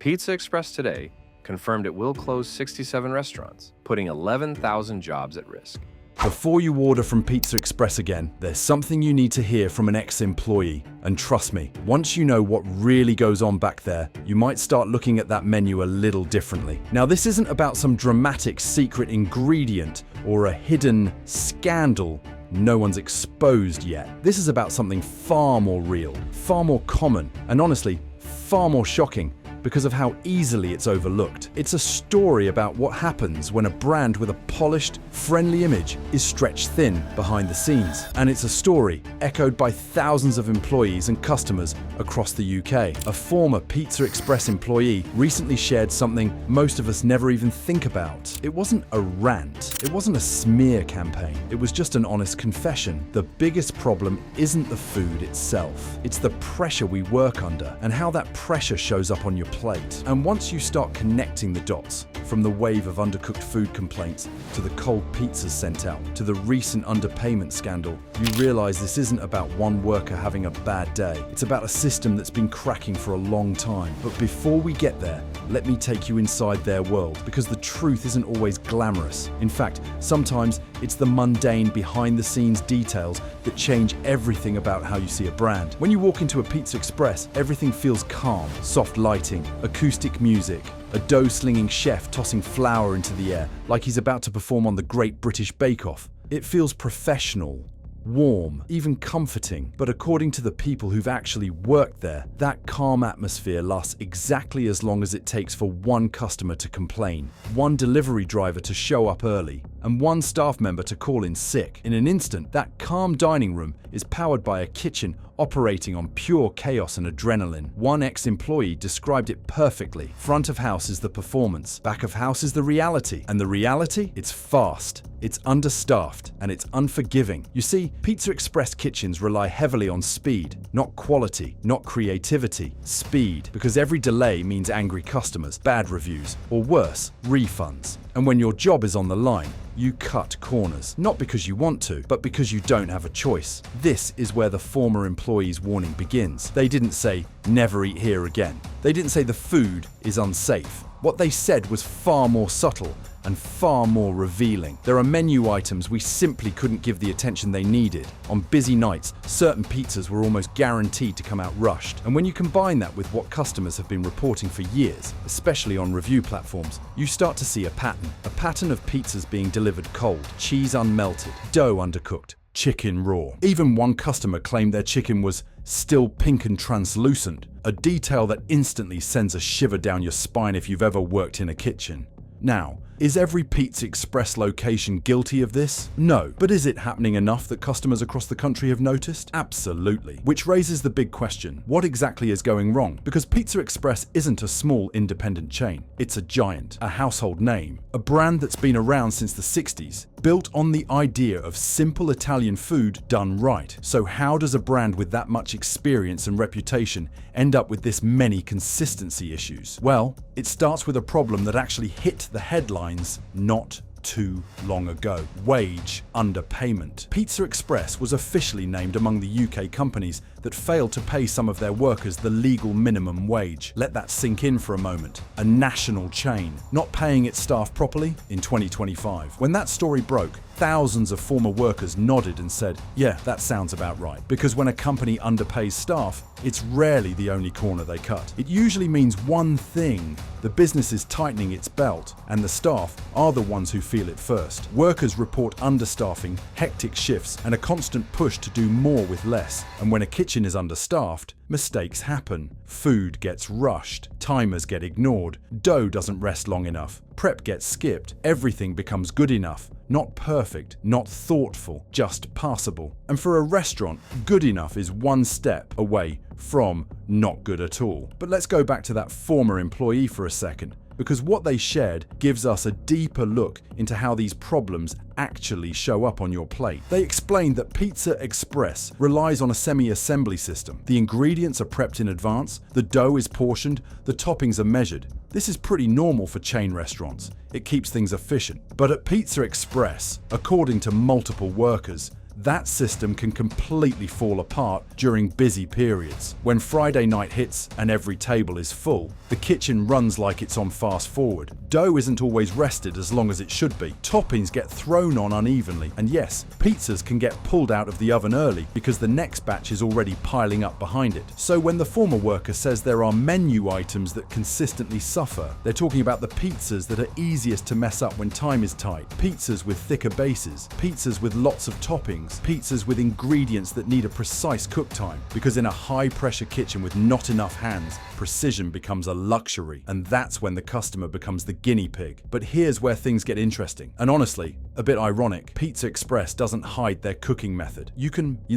Pizza Express today confirmed it will close 67 restaurants, putting 11,000 jobs at risk. Before you order from Pizza Express again, there's something you need to hear from an ex-employee. And trust me, once you know what really goes on back there, you might start looking at that menu a little differently. Now, this isn't about some dramatic secret ingredient or a hidden scandal no one's exposed yet. This is about something far more real, far more common, and honestly, far more shocking because of how easily it's overlooked. It's a story about what happens when a brand with a polished, friendly image is stretched thin behind the scenes. And it's a story echoed by thousands of employees and customers across the UK. A former Pizza Express employee recently shared something most of us never even think about. It wasn't a rant. It wasn't a smear campaign. It was just an honest confession. The biggest problem isn't the food itself. It's the pressure we work under and how that pressure shows up on your plate. And once you start connecting the dots, from the wave of undercooked food complaints to the cold pizzas sent out to the recent underpayment scandal, you realize this isn't about one worker having a bad day. It's about a system that's been cracking for a long time. But before we get there, let me take you inside their world, because the truth isn't always glamorous. In fact, sometimes it's the mundane behind-the-scenes details that change everything about how you see a brand. When you walk into a Pizza Express, everything feels calm. Soft lighting, acoustic music, a dough-slinging chef tossing flour into the air like he's about to perform on the Great British Bake Off. It feels professional, warm, even comforting. But according to the people who've actually worked there, that calm atmosphere lasts exactly as long as it takes for one customer to complain, one delivery driver to show up early, and one staff member to call in sick. In an instant, that calm dining room is powered by a kitchen operating on pure chaos and adrenaline. One ex-employee described it perfectly. Front of house is the performance, back of house is the reality. And the reality? It's fast, it's understaffed, and it's unforgiving. You see, Pizza Express kitchens rely heavily on speed, not quality, not creativity. Speed, because every delay means angry customers, bad reviews, or worse, refunds. And when your job is on the line, you cut corners, not because you want to, but because you don't have a choice. This is where the former employee's warning begins. They didn't say, "Never eat here again." They didn't say the food is unsafe. What they said was far more subtle and far more revealing. There are menu items we simply couldn't give the attention they needed. On busy nights, certain pizzas were almost guaranteed to come out rushed. And when you combine that with what customers have been reporting for years, especially on review platforms, you start to see a pattern of pizzas being delivered cold, cheese unmelted, dough undercooked, chicken raw. Even one customer claimed their chicken was still pink and translucent, a detail that instantly sends a shiver down your spine if you've ever worked in a kitchen. Now, is every Pizza Express location guilty of this? No. But is it happening enough that customers across the country have noticed? Absolutely. Which raises the big question, what exactly is going wrong? Because Pizza Express isn't a small independent chain. It's a giant, a household name, a brand that's been around since the 60s, built on the idea of simple Italian food done right. So how does a brand with that much experience and reputation end up with this many consistency issues? Well, it starts with a problem that actually hit the headlines not too long ago: wage underpayment. Pizza Express was officially named among the UK companies that failed to pay some of their workers the legal minimum wage. Let that sink in for a moment. A national chain not paying its staff properly in 2025. When that story broke, thousands of former workers nodded and said, "Yeah, that sounds about right." Because when a company underpays staff, it's rarely the only corner they cut. It usually means one thing: the business is tightening its belt, and the staff are the ones who feel it first. Workers report understaffing, hectic shifts, and a constant push to do more with less. And when a kitchen is understaffed, mistakes happen. Food gets rushed, timers get ignored, dough doesn't rest long enough, prep gets skipped, everything becomes good enough. Not perfect, not thoughtful, just passable. And for a restaurant, good enough is one step away from not good at all. But let's go back to that former employee for a second, because what they shared gives us a deeper look into how these problems actually show up on your plate. They explained that Pizza Express relies on a semi-assembly system. The ingredients are prepped in advance, the dough is portioned, the toppings are measured. This is pretty normal for chain restaurants. It keeps things efficient. But at Pizza Express, according to multiple workers, That system can completely fall apart during busy periods. When Friday night hits and every table is full, the kitchen runs like it's on fast forward. Dough isn't always rested as long as it should be. Toppings get thrown on unevenly, and yes, pizzas can get pulled out of the oven early because the next batch is already piling up behind it. So when the former worker says there are menu items that consistently suffer, they're talking about the pizzas that are easiest to mess up when time is tight. Pizzas with thicker bases, pizzas with lots of toppings, pizzas with ingredients that need a precise cook time. Because in a high-pressure kitchen with not enough hands, precision becomes a luxury, and that's when the customer becomes the guinea pig. But here's where things get interesting, and honestly, a bit ironic. Pizza Express doesn't hide their cooking method. You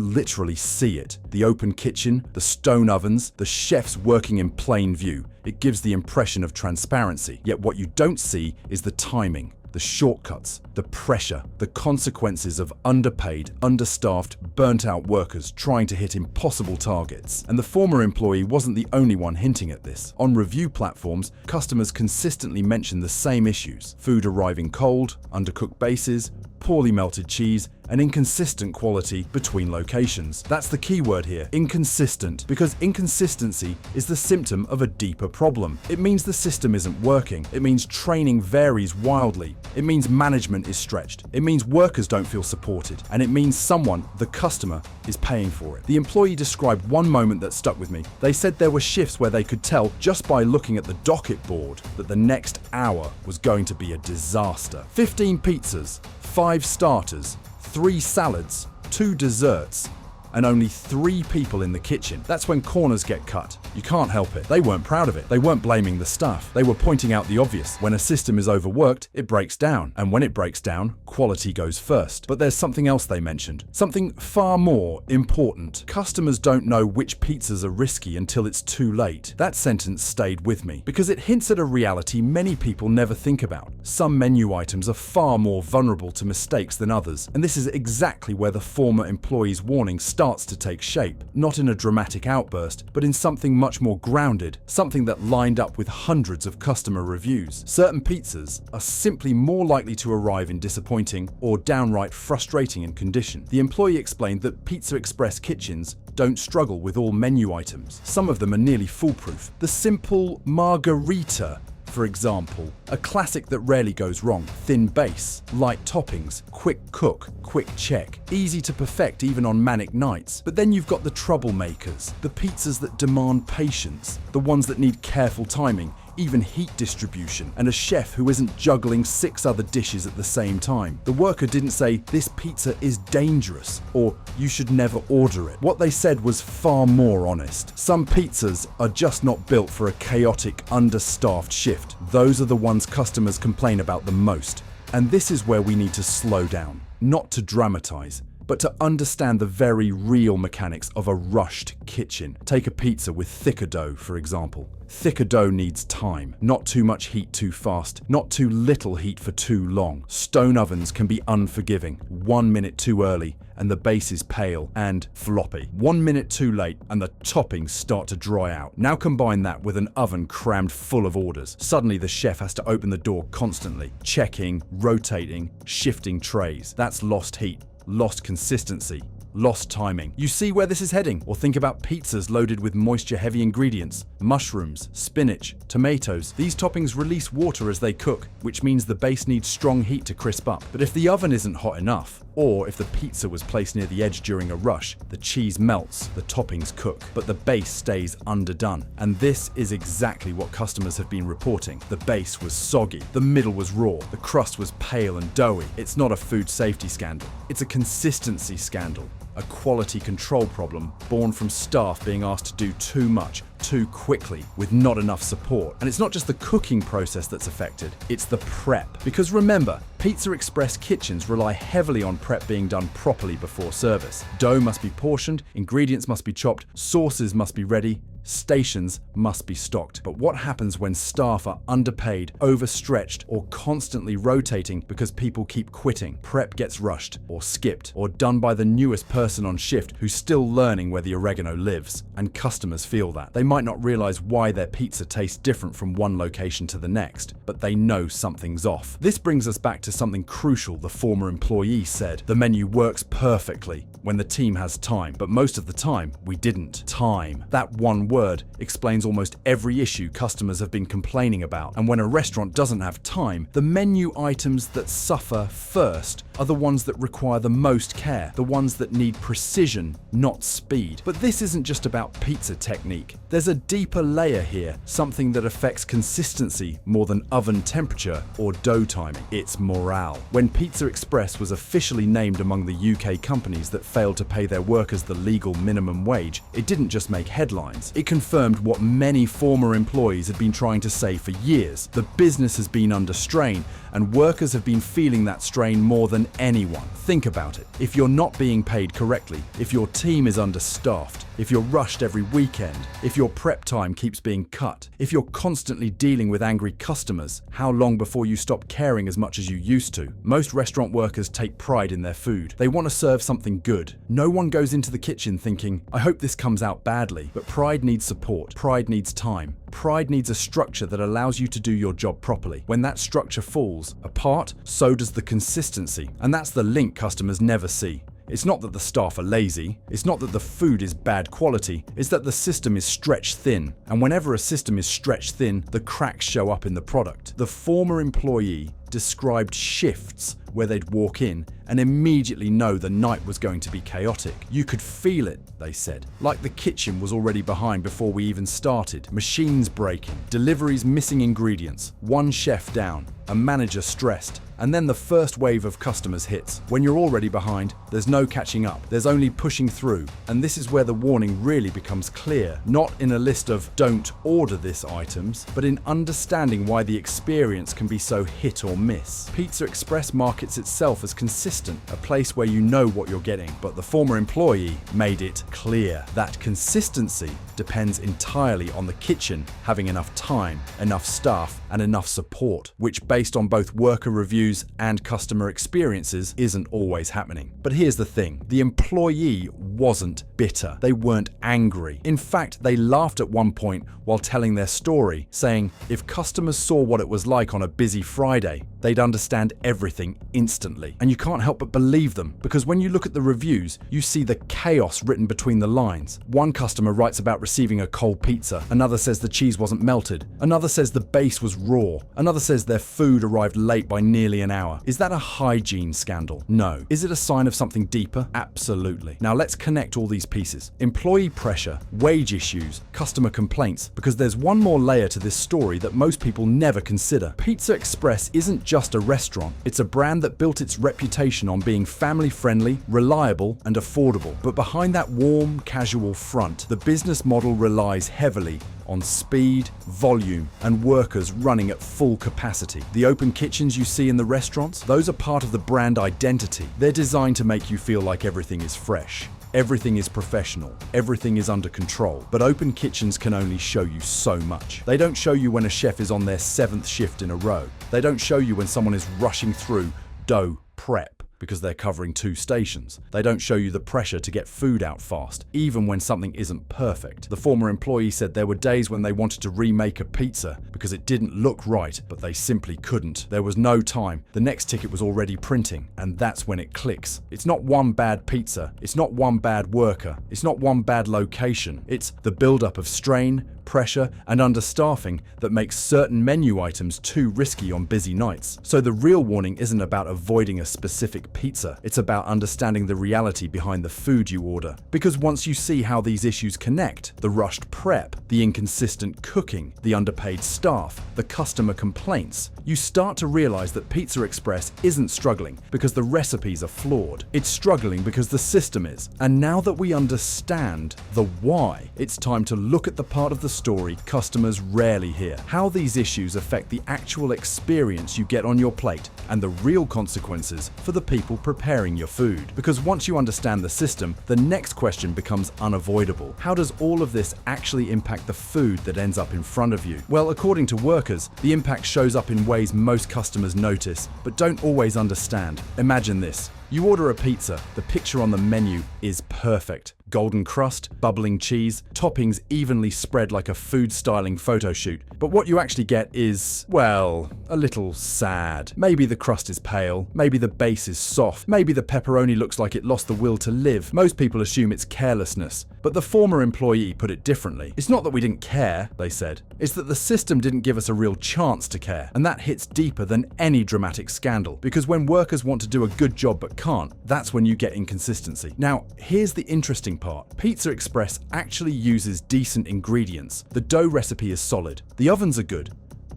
literally see it. The open kitchen, the stone ovens, the chefs working in plain view. It gives the impression of transparency. Yet what you don't see is the timing, the shortcuts, the pressure, the consequences of underpaid, understaffed, burnt-out workers trying to hit impossible targets. And the former employee wasn't the only one hinting at this. On review platforms, customers consistently mention the same issues: food arriving cold, undercooked bases, poorly melted cheese, and inconsistent quality between locations. That's the key word here, inconsistent, because inconsistency is the symptom of a deeper problem. It means the system isn't working. It means training varies wildly. It means management is stretched. It means workers don't feel supported. And it means someone, the customer, is paying for it. The employee described one moment that stuck with me. They said there were shifts where they could tell just by looking at the docket board that the next hour was going to be a disaster. 15 pizzas, 5 starters, 3 salads, 2 desserts, and only 3 people in the kitchen. That's when corners get cut. You can't help it. They weren't proud of it. They weren't blaming the staff. They were pointing out the obvious. When a system is overworked, it breaks down. And when it breaks down, quality goes first. But there's something else they mentioned. Something far more important. Customers don't know which pizzas are risky until it's too late. That sentence stayed with me because it hints at a reality many people never think about. Some menu items are far more vulnerable to mistakes than others. And this is exactly where the former employee's warning starts to take shape, not in a dramatic outburst, but in something much more grounded, something that lined up with hundreds of customer reviews. Certain pizzas are simply more likely to arrive in disappointing or downright frustrating in condition. The employee explained that Pizza Express kitchens don't struggle with all menu items. Some of them are nearly foolproof. The simple margarita, for example, a classic that rarely goes wrong. Thin base, light toppings, quick cook, quick check. Easy to perfect even on manic nights. But then you've got the troublemakers, the pizzas that demand patience, the ones that need careful timing, even heat distribution, and a chef who isn't juggling 6 other dishes at the same time. The worker didn't say, "This pizza is dangerous," or "You should never order it." What they said was far more honest. Some pizzas are just not built for a chaotic, understaffed shift. Those are the ones customers complain about the most. And this is where we need to slow down, not to dramatize, but to understand the very real mechanics of a rushed kitchen. Take a pizza with thicker dough, for example. Thicker dough needs time. Not too much heat too fast, not too little heat for too long. Stone ovens can be unforgiving. 1 minute too early, and the base is pale and floppy. 1 minute too late, and the toppings start to dry out. Now combine that with an oven crammed full of orders. Suddenly the chef has to open the door constantly, checking, rotating, shifting trays. That's lost heat, lost consistency, lost timing. You see where this is heading? Or think about pizzas loaded with moisture-heavy ingredients, mushrooms, spinach, tomatoes. These toppings release water as they cook, which means the base needs strong heat to crisp up. But if the oven isn't hot enough, or if the pizza was placed near the edge during a rush, the cheese melts, the toppings cook, but the base stays underdone. And this is exactly what customers have been reporting. The base was soggy, the middle was raw, the crust was pale and doughy. It's not a food safety scandal, it's a consistency scandal. A quality control problem born from staff being asked to do too much, too quickly, with not enough support. And it's not just the cooking process that's affected, it's the prep. Because remember, Pizza Express kitchens rely heavily on prep being done properly before service. Dough must be portioned, ingredients must be chopped, sauces must be ready, Stations must be stocked. But what happens when staff are underpaid, overstretched, or constantly rotating because people keep quitting? Prep gets rushed, or skipped, or done by the newest person on shift who's still learning where the oregano lives. And customers feel that. They might not realize why their pizza tastes different from one location to the next, but they know something's off. This brings us back to something crucial the former employee said. The menu works perfectly when the team has time, but most of the time, we didn't. Time. That one word explains almost every issue customers have been complaining about. And when a restaurant doesn't have time, the menu items that suffer first are the ones that require the most care, the ones that need precision, not speed. But this isn't just about pizza technique. There's a deeper layer here, something that affects consistency more than oven temperature or dough timing. It's morale. When PizzaExpress was officially named among the UK companies that failed to pay their workers the legal minimum wage, it didn't just make headlines. It confirmed what many former employees had been trying to say for years. The business has been under strain, and workers have been feeling that strain more than anyone. Think about it. If you're not being paid correctly, if your team is understaffed, if you're rushed every weekend, if your prep time keeps being cut, if you're constantly dealing with angry customers, how long before you stop caring as much as you used to? Most restaurant workers take pride in their food. They want to serve something good. No one goes into the kitchen thinking, I hope this comes out badly. But pride needs support. Pride needs time. Pride needs a structure that allows you to do your job properly. When that structure falls apart, so does the consistency. And that's the link customers never see. It's not that the staff are lazy, it's not that the food is bad quality, it's that the system is stretched thin. And whenever a system is stretched thin, the cracks show up in the product. The former employee described shifts where they'd walk in and immediately know the night was going to be chaotic. You could feel it, they said, like the kitchen was already behind before we even started. Machines breaking, deliveries missing ingredients, one chef down, a manager stressed, and then the first wave of customers hits. When you're already behind, there's no catching up, there's only pushing through. And this is where the warning really becomes clear, not in a list of don't order this items, but in understanding why the experience can be so hit or miss. PizzaExpress markets itself as consistent, a place where you know what you're getting, but the former employee made it clear that consistency depends entirely on the kitchen having enough time, enough staff, and enough support, which based on both worker reviews and customer experiences isn't always happening. But here's the thing, the employee wasn't bitter. They weren't angry. In fact, they laughed at one point while telling their story, saying if customers saw what it was like on a busy Friday, they'd understand everything instantly. And you can't help but believe them, because when you look at the reviews, you see the chaos written between the lines. One customer writes about receiving a cold pizza, another says the cheese wasn't melted, another says the base was raw, another says their food arrived late by nearly an hour. Is that a hygiene scandal? No. Is it a sign of something deeper? Absolutely. Now let's connect all these pieces. Employee pressure, wage issues, customer complaints, because there's one more layer to this story that most people never consider. PizzaExpress isn't just a restaurant. It's a brand that built its reputation on being family-friendly, reliable, and affordable. But behind that warm, casual front, the business model relies heavily on speed, volume, and workers running at full capacity. The open kitchens you see in the restaurants, those are part of the brand identity. They're designed to make you feel like everything is fresh. Everything is professional, everything is under control, but open kitchens can only show you so much. They don't show you when a chef is on their 7th shift in a row. They don't show you when someone is rushing through dough prep because they're covering 2 stations. They don't show you the pressure to get food out fast, even when something isn't perfect. The former employee said there were days when they wanted to remake a pizza because it didn't look right, but they simply couldn't. There was no time. The next ticket was already printing, and that's when it clicks. It's not one bad pizza. It's not one bad worker. It's not one bad location. It's the buildup of strain, pressure, and understaffing that makes certain menu items too risky on busy nights. So the real warning isn't about avoiding a specific pizza, it's about understanding the reality behind the food you order. Because once you see how these issues connect, the rushed prep, the inconsistent cooking, the underpaid staff, the customer complaints, you start to realize that PizzaExpress isn't struggling because the recipes are flawed. It's struggling because the system is. And now that we understand the why, it's time to look at the part of the story customers rarely hear. How these issues affect the actual experience you get on your plate and the real consequences for the people preparing your food. Because once you understand the system, the next question becomes unavoidable. How does all of this actually impact the food that ends up in front of you? Well, according to workers, the impact shows up in ways most customers notice, but don't always understand. Imagine this. You order a pizza, the picture on the menu is perfect. Golden crust, bubbling cheese, toppings evenly spread like a food styling photo shoot. But what you actually get is, well, a little sad. Maybe the crust is pale, maybe the base is soft, maybe the pepperoni looks like it lost the will to live. Most people assume it's carelessness. But the former employee put it differently. It's not that we didn't care, they said. It's that the system didn't give us a real chance to care. And that hits deeper than any dramatic scandal. Because when workers want to do a good job but can't, that's when you get inconsistency. Now, here's the interesting part. Pizza Express actually uses decent ingredients. The dough recipe is solid. The ovens are good.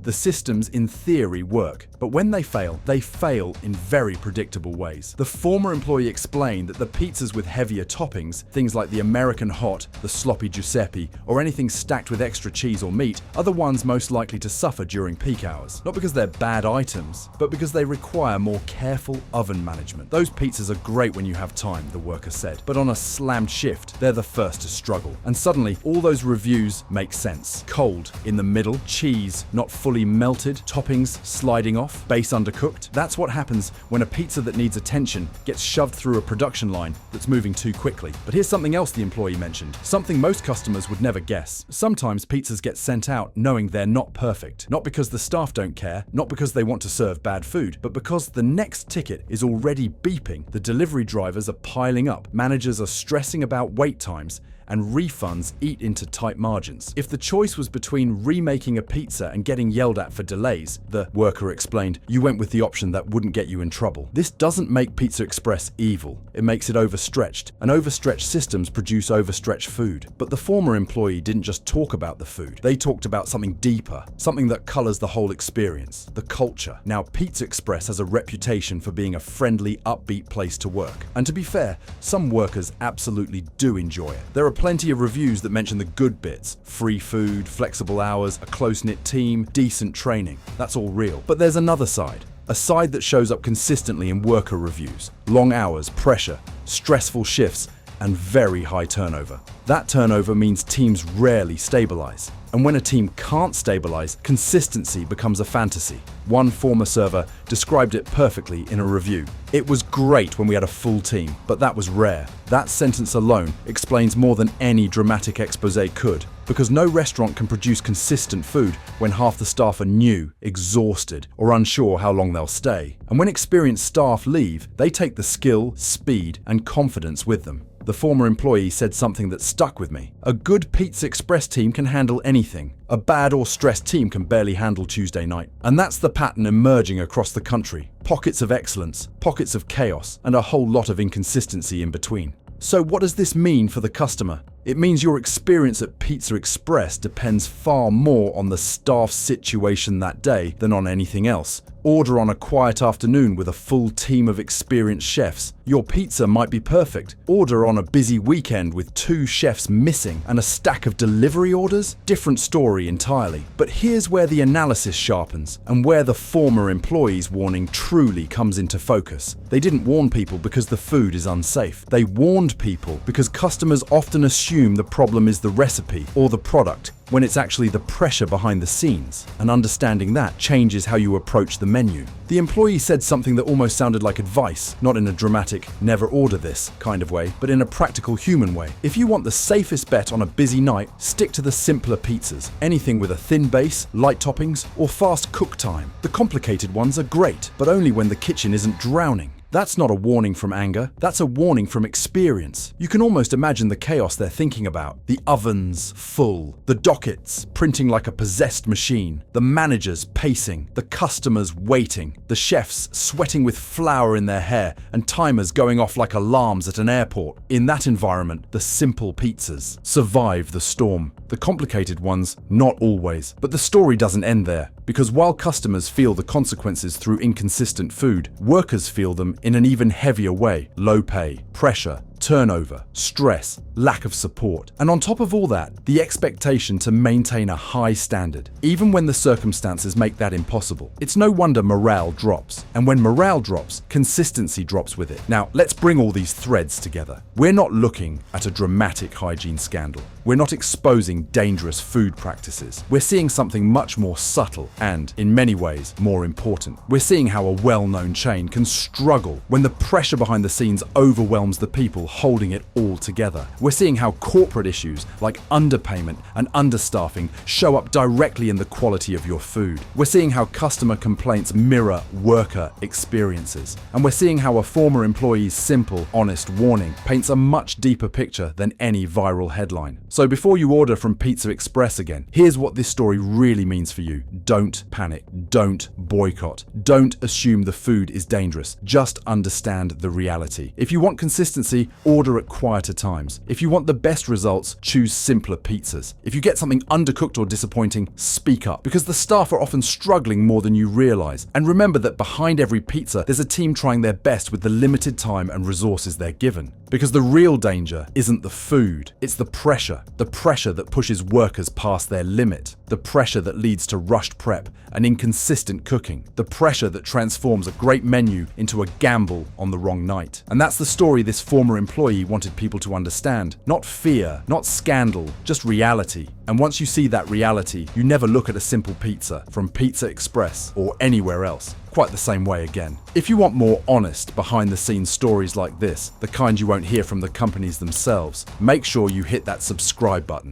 The systems in theory work, but when they fail in very predictable ways. The former employee explained that the pizzas with heavier toppings, things like the American Hot, the Sloppy Giuseppe, or anything stacked with extra cheese or meat, are the ones most likely to suffer during peak hours. Not because they're bad items, but because they require more careful oven management. Those pizzas are great when you have time, the worker said, but on a slammed shift, they're the first to struggle. And suddenly, all those reviews make sense. Cold, in the middle, cheese, not fully melted, toppings sliding off, base undercooked. That's what happens when a pizza that needs attention gets shoved through a production line that's moving too quickly. But here's something else the employee mentioned, something most customers would never guess. Sometimes pizzas get sent out knowing they're not perfect, not because the staff don't care, not because they want to serve bad food, but because the next ticket is already beeping. The delivery drivers are piling up, managers are stressing about wait times, and refunds eat into tight margins. If the choice was between remaking a pizza and getting yelled at for delays, the worker explained, you went with the option that wouldn't get you in trouble. This doesn't make Pizza Express evil. It makes it overstretched, and overstretched systems produce overstretched food. But the former employee didn't just talk about the food. They talked about something deeper, something that colors the whole experience, the culture. Now, Pizza Express has a reputation for being a friendly, upbeat place to work. And to be fair, some workers absolutely do enjoy it. There are plenty of reviews that mention the good bits. Free food, flexible hours, a close-knit team, decent training. That's all real. But there's another side. A side that shows up consistently in worker reviews. Long hours, pressure, stressful shifts, and very high turnover. That turnover means teams rarely stabilize. And when a team can't stabilize, consistency becomes a fantasy. One former server described it perfectly in a review. It was great when we had a full team, but that was rare. That sentence alone explains more than any dramatic expose could, because no restaurant can produce consistent food when half the staff are new, exhausted, or unsure how long they'll stay. And when experienced staff leave, they take the skill, speed, and confidence with them. The former employee said something that stuck with me. A good Pizza Express team can handle anything. A bad or stressed team can barely handle Tuesday night. And that's the pattern emerging across the country. Pockets of excellence, pockets of chaos, and a whole lot of inconsistency in between. So what does this mean for the customer? It means your experience at Pizza Express depends far more on the staff's situation that day than on anything else. Order on a quiet afternoon with a full team of experienced chefs. Your pizza might be perfect. Order on a busy weekend with 2 chefs missing and a stack of delivery orders? Different story entirely. But here's where the analysis sharpens and where the former employee's warning truly comes into focus. They didn't warn people because the food is unsafe. They warned people because customers often assume the problem is the recipe or the product, when it's actually the pressure behind the scenes. And understanding that changes how you approach the menu. The employee said something that almost sounded like advice, not in a dramatic, never order this kind of way, but in a practical human way. If you want the safest bet on a busy night, stick to the simpler pizzas. Anything with a thin base, light toppings, or fast cook time. The complicated ones are great, but only when the kitchen isn't drowning. That's not a warning from anger, that's a warning from experience. You can almost imagine the chaos they're thinking about. The ovens full, the dockets printing like a possessed machine, the managers pacing, the customers waiting, the chefs sweating with flour in their hair and timers going off like alarms at an airport. In that environment, the simple pizzas survive the storm. The complicated ones, not always. But the story doesn't end there. Because while customers feel the consequences through inconsistent food, workers feel them in an even heavier way. Low pay, pressure, turnover, stress, lack of support. And on top of all that, the expectation to maintain a high standard, even when the circumstances make that impossible. It's no wonder morale drops. And when morale drops, consistency drops with it. Now, let's bring all these threads together. We're not looking at a dramatic hygiene scandal. We're not exposing dangerous food practices. We're seeing something much more subtle and, in many ways, more important. We're seeing how a well-known chain can struggle when the pressure behind the scenes overwhelms the people holding it all together. We're seeing how corporate issues like underpayment and understaffing show up directly in the quality of your food. We're seeing how customer complaints mirror worker experiences. And we're seeing how a former employee's simple, honest warning paints a much deeper picture than any viral headline. So before you order from Pizza Express again, here's what this story really means for you. Don't panic. Don't boycott. Don't assume the food is dangerous. Just understand the reality. If you want consistency, order at quieter times. If you want the best results, choose simpler pizzas. If you get something undercooked or disappointing, speak up, because the staff are often struggling more than you realize. And remember that behind every pizza, there's a team trying their best with the limited time and resources they're given. Because the real danger isn't the food, it's the pressure that pushes workers past their limit, the pressure that leads to rushed prep and inconsistent cooking, the pressure that transforms a great menu into a gamble on the wrong night. And that's the story this former employee wanted people to understand. Not fear, not scandal, just reality. And once you see that reality, you never look at a simple pizza from Pizza Express or anywhere else quite the same way again. If you want more honest, behind-the-scenes stories like this, the kind you won't hear from the companies themselves, make sure you hit that subscribe button.